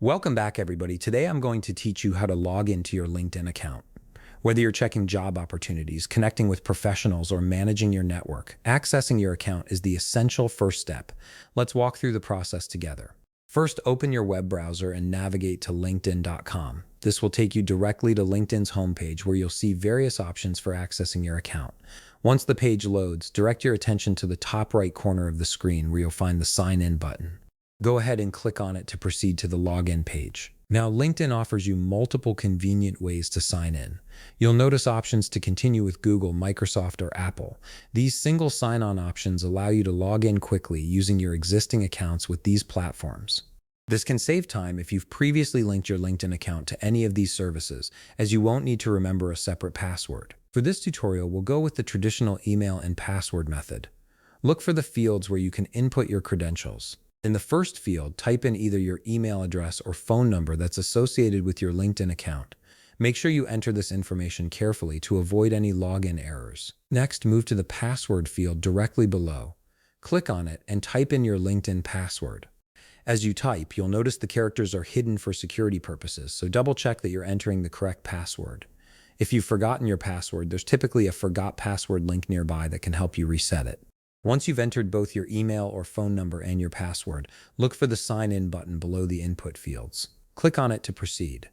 Welcome back, everybody. Today I'm going to teach you how to log into your LinkedIn account. Whether you're checking job opportunities, connecting with professionals, or managing your network, accessing your account is the essential first step. Let's walk through the process together. First, open your web browser and navigate to linkedin.com. This will take you directly to LinkedIn's homepage where you'll see various options for accessing your account. Once the page loads, direct your attention to the top right corner of the screen where you'll find the Sign In button. Go ahead and click on it to proceed to the login page. Now, LinkedIn offers you multiple convenient ways to sign in. You'll notice options to continue with Google, Microsoft, or Apple. These single sign-on options allow you to log in quickly using your existing accounts with these platforms. This can save time if you've previously linked your LinkedIn account to any of these services, as you won't need to remember a separate password. For this tutorial, we'll go with the traditional email and password method. Look for the fields where you can input your credentials. In the first field, type in either your email address or phone number that's associated with your LinkedIn account. Make sure you enter this information carefully to avoid any login errors. Next, move to the password field directly below. Click on it and type in your LinkedIn password. As you type, you'll notice the characters are hidden for security purposes, so double check that you're entering the correct password. If you've forgotten your password, there's typically a Forgot Password link nearby that can help you reset it. Once you've entered both your email or phone number and your password, look for the Sign In button below the input fields. Click on it to proceed.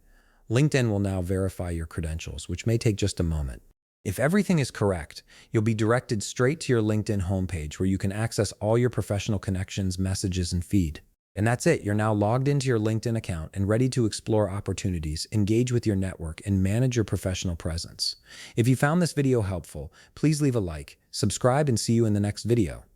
LinkedIn will now verify your credentials, which may take just a moment. If everything is correct, you'll be directed straight to your LinkedIn homepage where you can access all your professional connections, messages, and feed. And that's it. You're now logged into your LinkedIn account and ready to explore opportunities, engage with your network, and manage your professional presence. If you found this video helpful, please leave a like, subscribe, and see you in the next video.